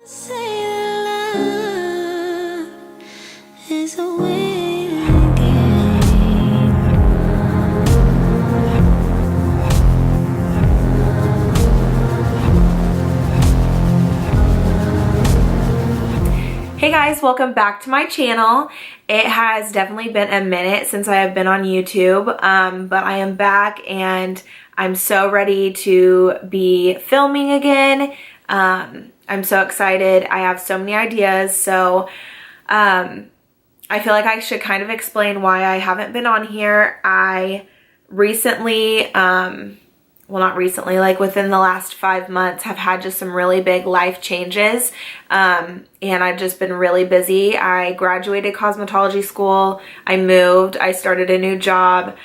Say that love is a waiting game. Hey guys, welcome back to my channel. It has definitely been a minute since I have been on YouTube, but I am back and I'm so ready to be filming again. I'm so excited. I have so many ideas, so I feel like I should kind of explain why I haven't been on here. I recently, well, not recently, like within the last 5 months, have had just some really big life changes, and I've just been really busy. I graduated cosmetology school, I moved, I started a new job,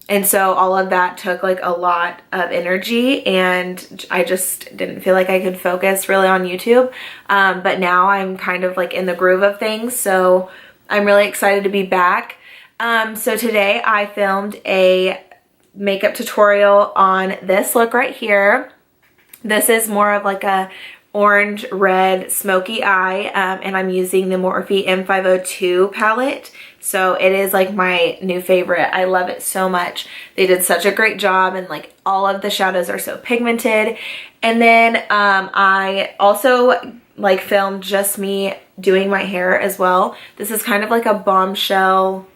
and so all of that took like a lot of energy, and I just didn't feel like I could focus really on YouTube. But now I'm kind of like in the groove of things, so I'm really excited to be back. So today I filmed a makeup tutorial on this look right here. This is more of like a orange red smoky eye, and I'm using the Morphe M502 palette. So it is like my new favorite. I love it so much. They did such a great job, and like all of the shadows are so pigmented. And then I also like filmed just me doing my hair as well. This is kind of like a bombshell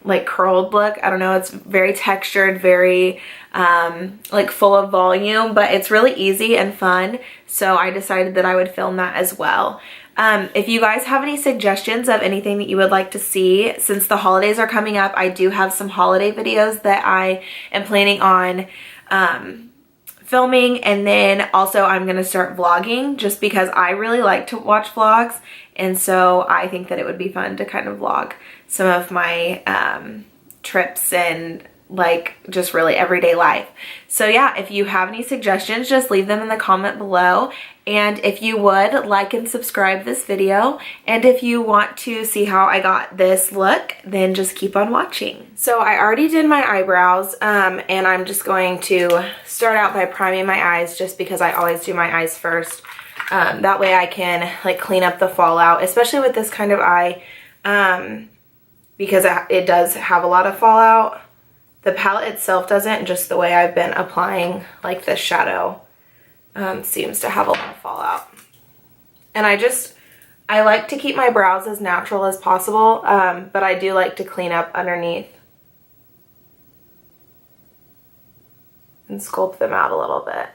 like curled look. I don't know, it's very textured, very like full of volume, but it's really easy and fun, so I decided that I would film that as well. If you guys have any suggestions of anything that you would like to see, since the holidays are coming up, I do have some holiday videos that I am planning on filming, and then also I'm gonna start vlogging just because I really like to watch vlogs, and so I think that it would be fun to kind of vlog some of my trips and like just really everyday life. So yeah, if you have any suggestions, just leave them in the comment below. And if you would, like and subscribe this video. And if you want to see how I got this look, then just keep on watching. So I already did my eyebrows, and I'm just going to start out by priming my eyes just because I always do my eyes first. That way I can like clean up the fallout, especially with this kind of eye, because it does have a lot of fallout. The palette itself doesn't, just the way I've been applying like the shadow seems to have a lot of fallout. And I like to keep my brows as natural as possible, but I do like to clean up underneath and sculpt them out a little bit.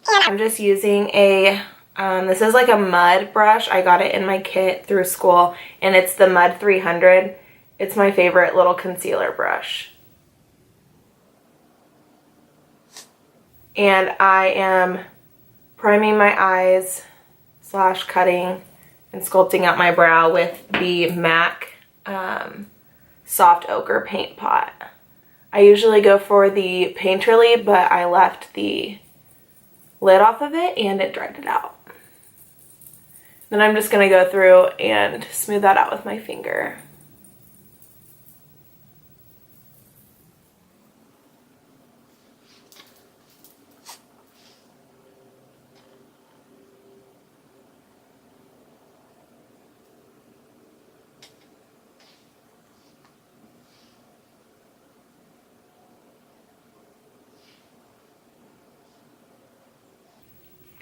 I'm just using a, this is like a mud brush. I got it in my kit through school, and it's the Mud 300. It's my favorite little concealer brush. And I am priming my eyes / cutting and sculpting out my brow with the MAC Soft Ochre Paint Pot. I usually go for the Painterly, but I left the lid off of it and it dried it out. Then I'm just going to go through and smooth that out with my finger.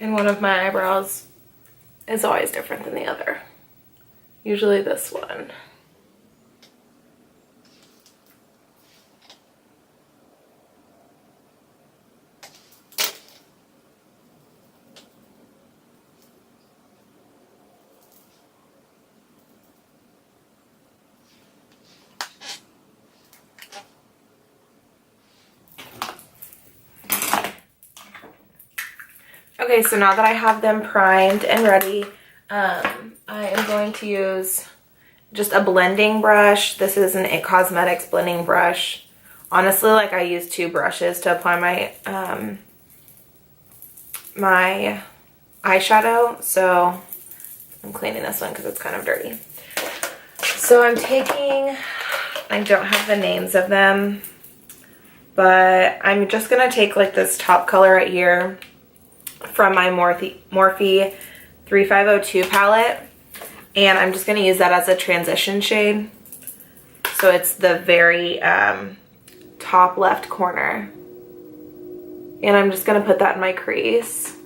And one of my eyebrows is always different than the other. Usually this one. Okay, so now that I have them primed and ready, I am going to use just a blending brush. This is an It Cosmetics blending brush. Honestly, like I use 2 brushes to apply my my eyeshadow, so I'm cleaning this one because it's kind of dirty. So I'm taking, I don't have the names of them, but I'm just gonna take like this top color right here from my Morphe 3502 palette, and I'm just gonna use that as a transition shade. So it's the very top left corner. And I'm just gonna put that in my crease.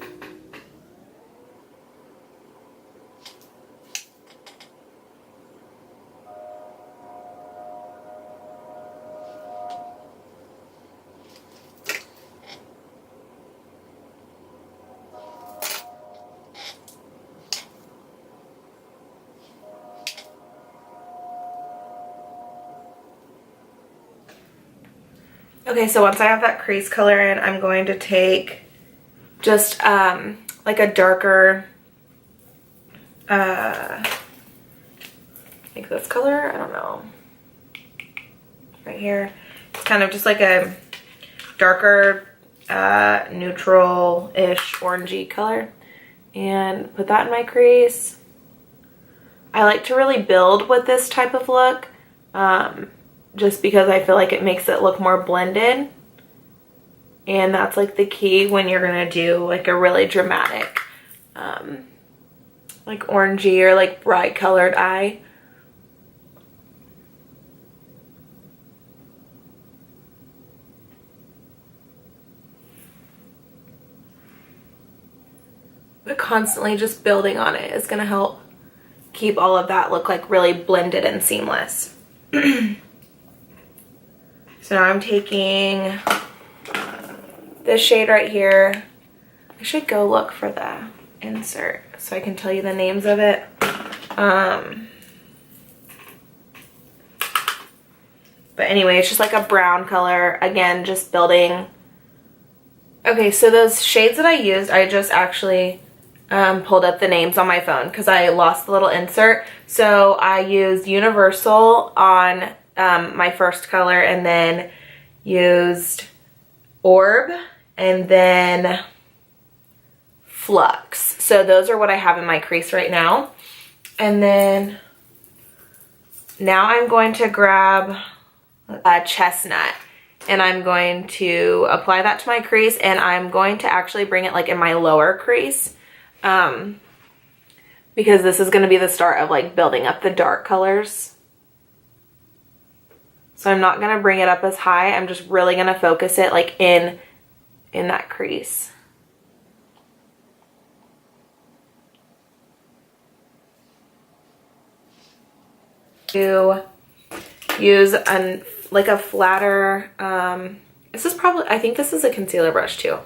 Okay, so once I have that crease color in, I'm going to take just like a darker, like this color, I don't know, right here. It's kind of just like a darker, neutral-ish orangey color, and put that in my crease. I like to really build with this type of look, just because I feel like it makes it look more blended. And that's like the key when you're gonna do like a really dramatic, like orangey or like bright colored eye. But constantly just building on it is gonna help keep all of that look like really blended and seamless. So now I'm taking this shade right here. I should go look for the insert so I can tell you the names of it. But anyway, it's just like a brown color. Again, just building. Okay, so those shades that I used, I just actually pulled up the names on my phone because I lost the little insert. So I used Universal on my first color, and then used Orb, and then Flux. So those are what I have in my crease right now. And then now I'm going to grab a Chestnut, and I'm going to apply that to my crease, and I'm going to actually bring it like in my lower crease, because this is going to be the start of like building up the dark colors. So I'm not going to bring it up as high. I'm just really going to focus it like in that crease. To use like a flatter, this is probably, I think this is a concealer brush too,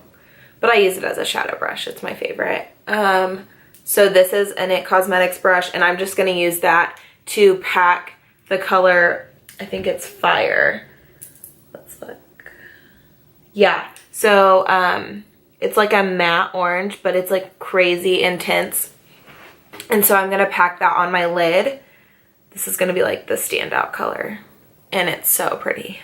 but I use it as a shadow brush. It's my favorite. So this is an IT Cosmetics brush, and I'm just going to use that to pack the color. I think it's Fire. Let's look. Yeah, so it's like a matte orange, but it's like crazy intense. And so I'm going to pack that on my lid. This is going to be like the standout color, and it's so pretty.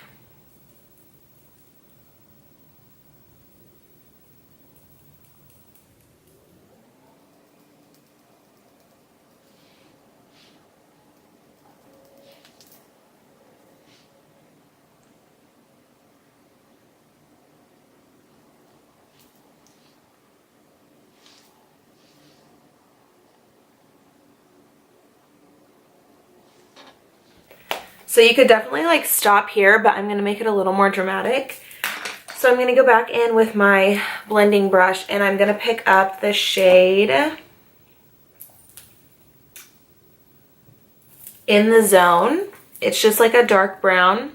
So you could definitely like stop here, but I'm going to make it a little more dramatic. So I'm going to go back in with my blending brush, and I'm going to pick up the shade In the Zone. It's just like a dark brown,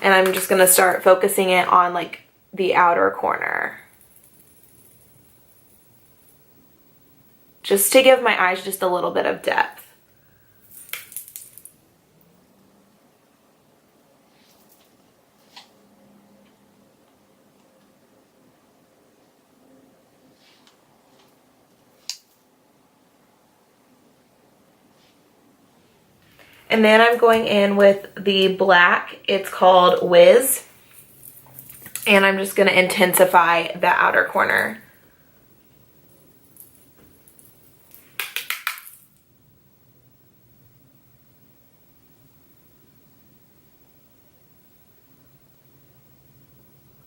and I'm just going to start focusing it on like the outer corner, just to give my eyes just a little bit of depth. And then I'm going in with the black. It's called Whiz. And I'm just going to intensify the outer corner.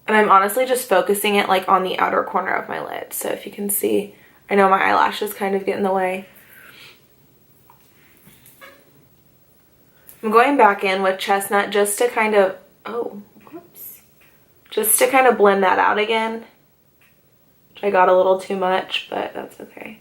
And I'm honestly just focusing it like on the outer corner of my lid. So if you can see, I know my eyelashes kind of get in the way. I'm going back in with Chestnut just to kind of, oh, whoops. Just to kind of blend that out again. Which I got a little too much, but that's okay.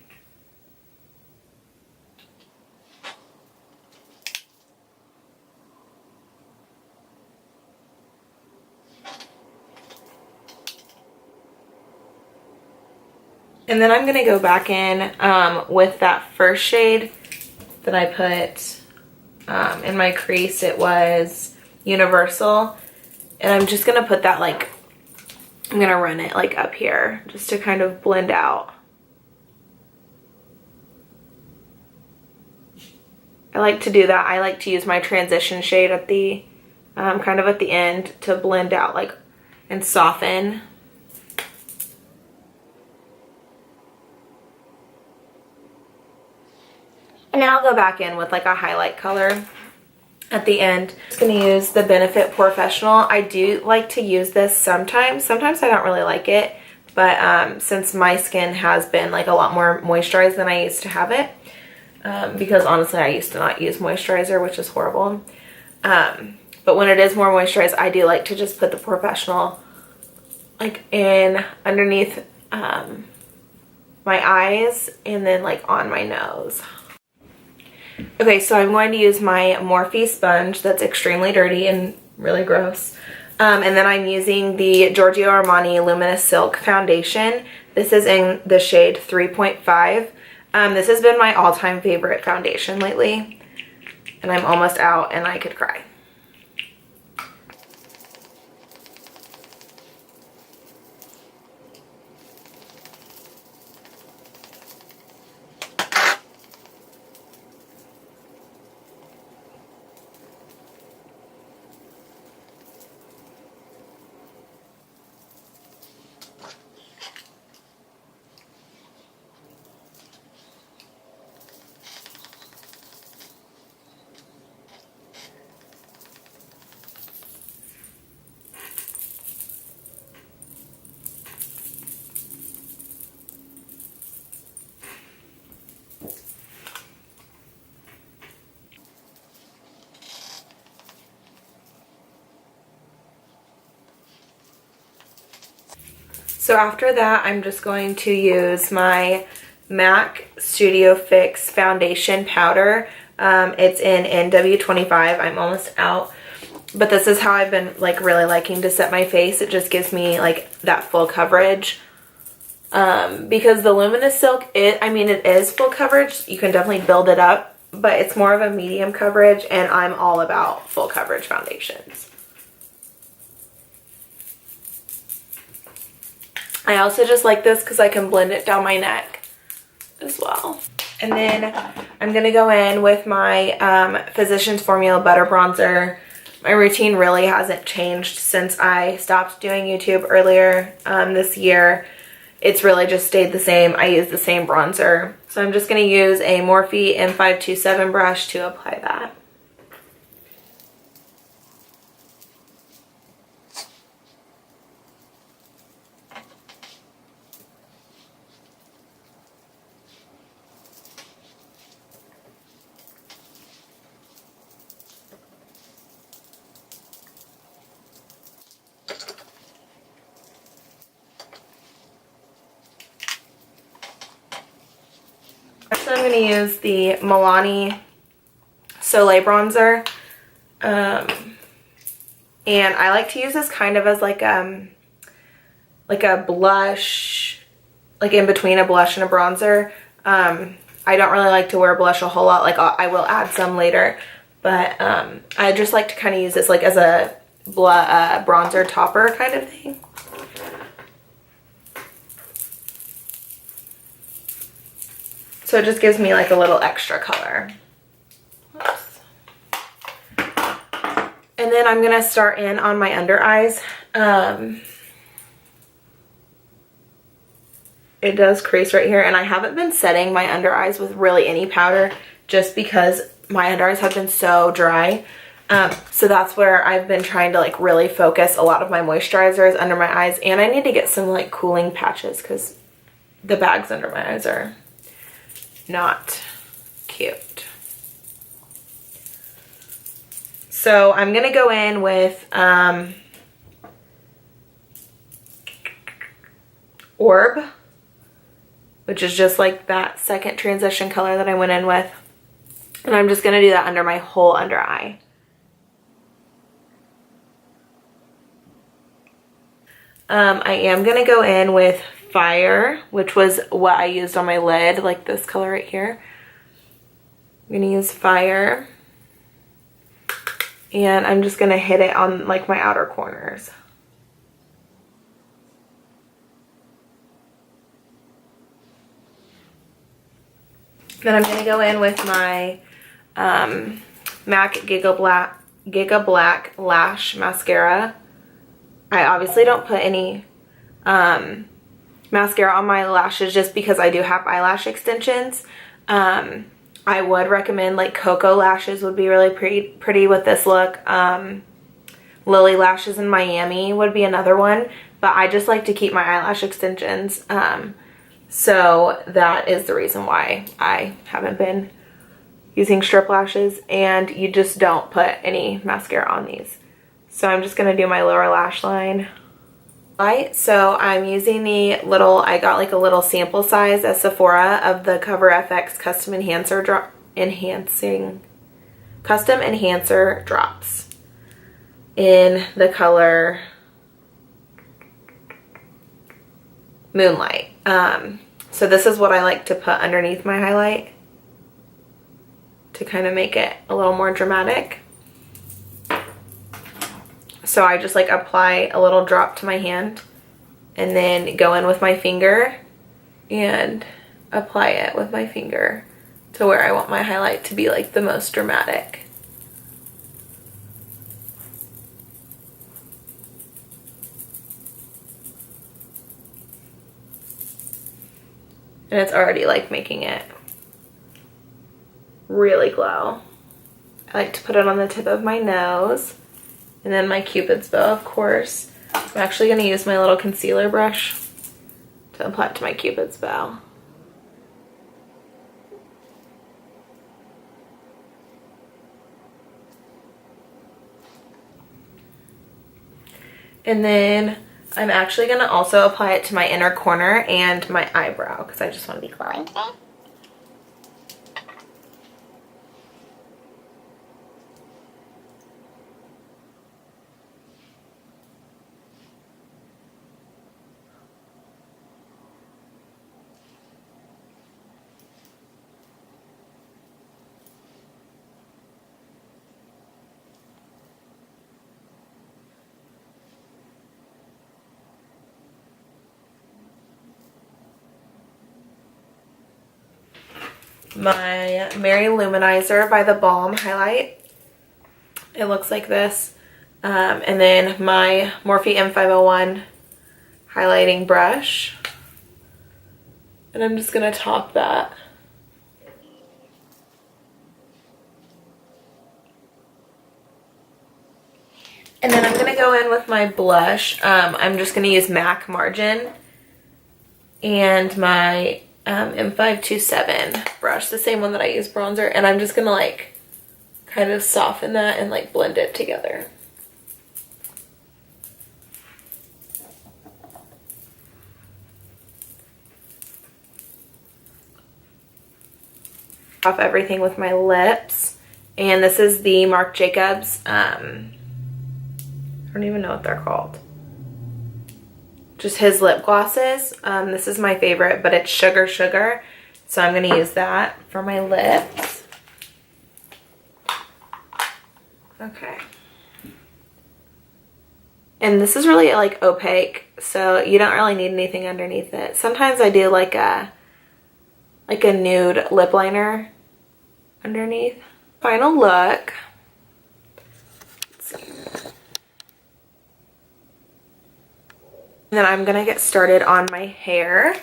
And then I'm going to go back in with that first shade that I put in my crease. It was Universal. And I'm just going to put that like, I'm going to run it like up here just to kind of blend out. I like to do that. I like to use my transition shade at the, kind of at the end to blend out like and soften. And then I'll go back in with like a highlight color at the end. I'm just going to use the Benefit Professional. I do like to use this sometimes. Sometimes I don't really like it. But since my skin has been like a lot more moisturized than I used to have it. Because honestly I used to not use moisturizer, which is horrible. But when it is more moisturized, I do like to just put the Professional like in underneath my eyes and then like on my nose. Okay, so I'm going to use my Morphe sponge that's extremely dirty and really gross. And then I'm using the Giorgio Armani Luminous Silk Foundation. This is in the shade 3.5. This has been my all-time favorite foundation lately. And I'm almost out and I could cry. So after that, I'm just going to use my MAC Studio Fix Foundation Powder. It's in NW25. I'm almost out. But this is how I've been like really liking to set my face. It just gives me like that full coverage. Because the Luminous Silk, I mean, it is full coverage. You can definitely build it up. But it's more of a medium coverage. And I'm all about full coverage foundations. I also just like this because I can blend it down my neck as well. And then I'm going to go in with my Physicians Formula Butter Bronzer. My routine really hasn't changed since I stopped doing YouTube earlier this year. It's really just stayed the same. I use the same bronzer. So I'm just going to use a Morphe M502 brush to apply that. So I'm going to use the Milani Soleil bronzer. And I like to use this kind of as like a blush, like in between a blush and a bronzer. I don't really like to wear blush a whole lot. Like I will add some later. But I just like to kind of use this like as a bronzer topper kind of thing. So it just gives me like a little extra color. Oops. And then I'm going to start in on my under eyes. It does crease right here, and I haven't been setting my under eyes with really any powder just because my under eyes have been so dry. So that's where I've been trying to like really focus a lot of my moisturizers under my eyes, and I need to get some like cooling patches because the bags under my eyes are not cute. So I'm gonna go in with Orb, which is just like that second transition color that I went in with, and I'm just gonna do that under my whole under eye. I am gonna go in with Fire, which was what I used on my lid, like this color right here. I'm gonna use Fire, and I'm just gonna hit it on like my outer corners. Then I'm gonna go in with my MAC Giga Black Lash Mascara. I obviously don't put any mascara on my lashes just because I do have eyelash extensions. I would recommend like Cocoa Lashes would be really pretty with this look. Lily Lashes in Miami would be another one, but I just like to keep my eyelash extensions. So that is the reason why I haven't been using strip lashes, and you just don't put any mascara on these. So I'm just gonna do my lower lash line. So I'm using the little, I got like a little sample size at Sephora of the Cover FX Custom Enhancer drops in the color Moonlight. So this is what I like to put underneath my highlight to kind of make it a little more dramatic. So I just like apply a little drop to my hand and then go in with my finger and apply it with my finger to where I want my highlight to be like the most dramatic. And it's already like making it really glow. I like to put it on the tip of my nose. And then my Cupid's bow, of course. I'm actually going to use my little concealer brush to apply it to my Cupid's bow. And then I'm actually going to also apply it to my inner corner and my eyebrow because I just want to be glowing today. My Mary Luminizer by the Balm highlight. It looks like this. And then my Morphe M501 highlighting brush. And I'm just going to top that. And then I'm going to go in with my blush. I'm just going to use MAC Margin and my M502 brush, the same one that I use bronzer, and I'm just gonna like kind of soften that and like blend it together. Off everything with my lips, and this is the Marc Jacobs, I don't even know what they're called. Just his lip glosses. This is my favorite, but it's Sugar Sugar. So I'm going to use that for my lips. Okay. And this is really like opaque, so you don't really need anything underneath it. Sometimes I do like a nude lip liner underneath. Final look. Let's see. And then I'm gonna get started on my hair.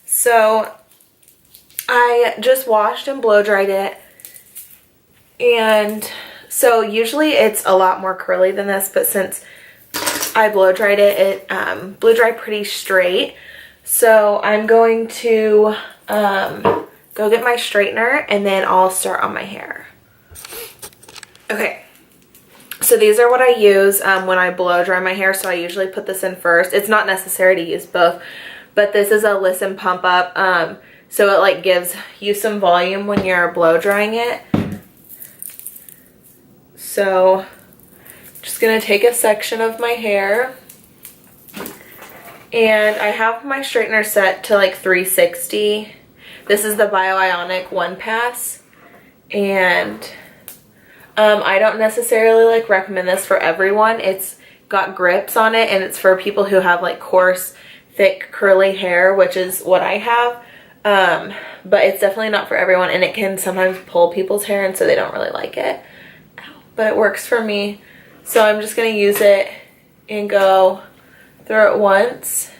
So I just washed and blow dried it and So usually it's a lot more curly than this, but since I blow dried it, it blew dry pretty straight. So I'm going to go get my straightener and then I'll start on my hair. Okay, so these are what I use when I blow dry my hair. So I usually put this in first. It's not necessary to use both, but this is a Listen Pump Up. So it like gives you some volume when you're blow drying it. So just gonna take a section of my hair, and I have my straightener set to like 360. This is the Bioionic One Pass, and I don't necessarily like recommend this for everyone. It's got grips on it and it's for people who have like coarse, thick, curly hair, which is what I have. But it's definitely not for everyone, and it can sometimes pull people's hair and so they don't really like it. But it works for me. So I'm just going to use it and go through it once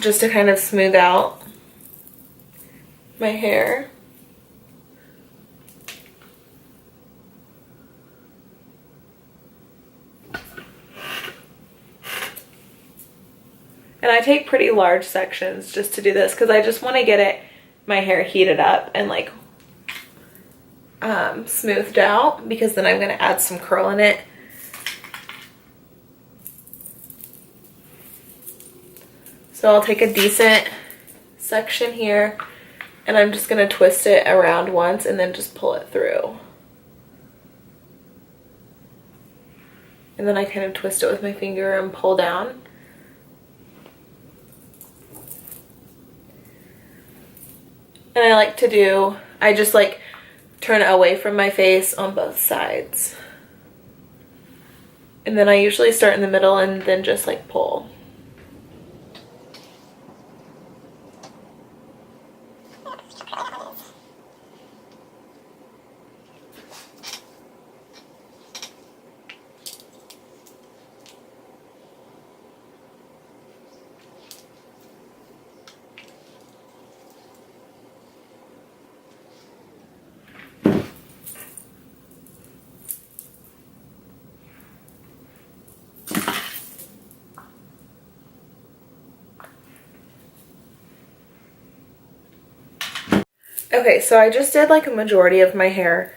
just to kind of smooth out my hair. And I take pretty large sections just to do this because I just want to get my hair heated up and like smoothed out, because then I'm going to add some curl in it. So I'll take a decent section here and I'm just going to twist it around once and then just pull it through. And then I kind of twist it with my finger and pull down. And I like to do, I just like turn it away from my face on both sides. And then I usually start in the middle and then just like pull. Okay, so I just did like a majority of my hair,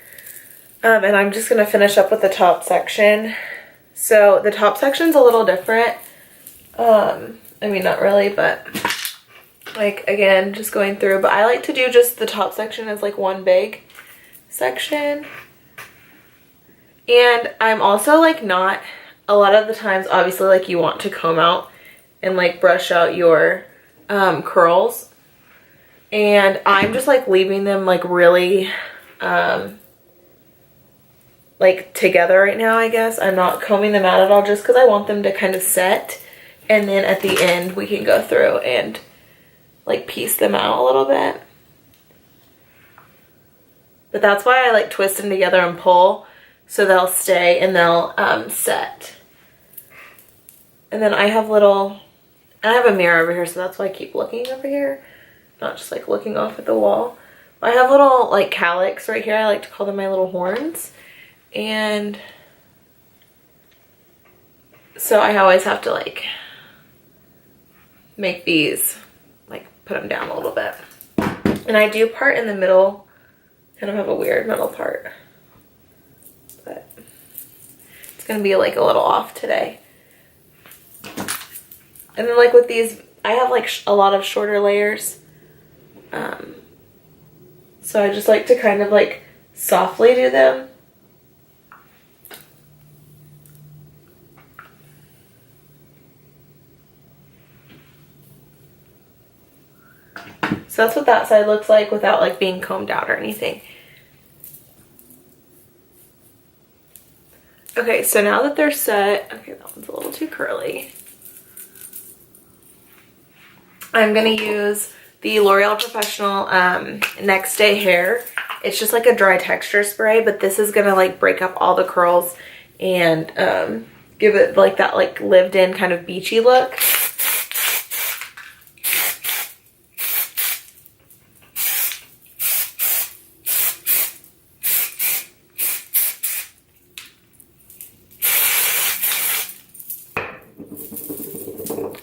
and I'm just going to finish up with the top section. So the top section's a little different. I mean, not really, but like, again, just going through. But I like to do just the top section as like one big section. And I'm also like not, a lot of the times, obviously, like you want to comb out and like brush out your curls. And I'm just like leaving them like really like together right now, I guess. I'm not combing them out at all just because I want them to kind of set. And then at the end we can go through and like piece them out a little bit. But that's why I like twist them together and pull, so they'll stay and they'll set. And then I have a mirror over here, so that's why I keep looking over here. Not just like looking off at the wall. I have little like calyx right here. I like to call them my little horns. And so I always have to like make these, like put them down a little bit. And I do part in the middle, kind of have a weird middle part. But it's going to be like a little off today. And then like with these, I have like a lot of shorter layers. So I just like to kind of like softly do them. So that's what that side looks like without like being combed out or anything. Okay, so now that they're set, okay, that one's a little too curly. I'm gonna use the L'Oreal Professional Next Day Hair. It's just like a dry texture spray, but this is gonna like break up all the curls and give it like that like lived in kind of beachy look.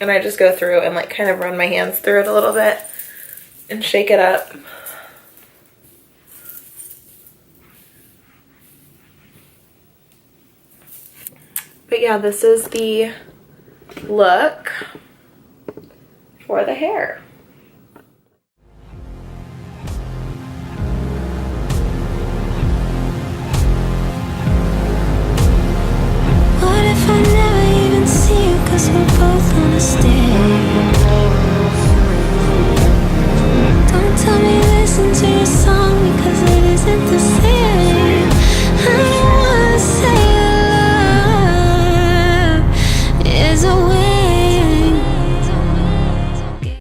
And I just go through and like kind of run my hands through it a little bit and shake it up. But yeah, this is the look for the hair.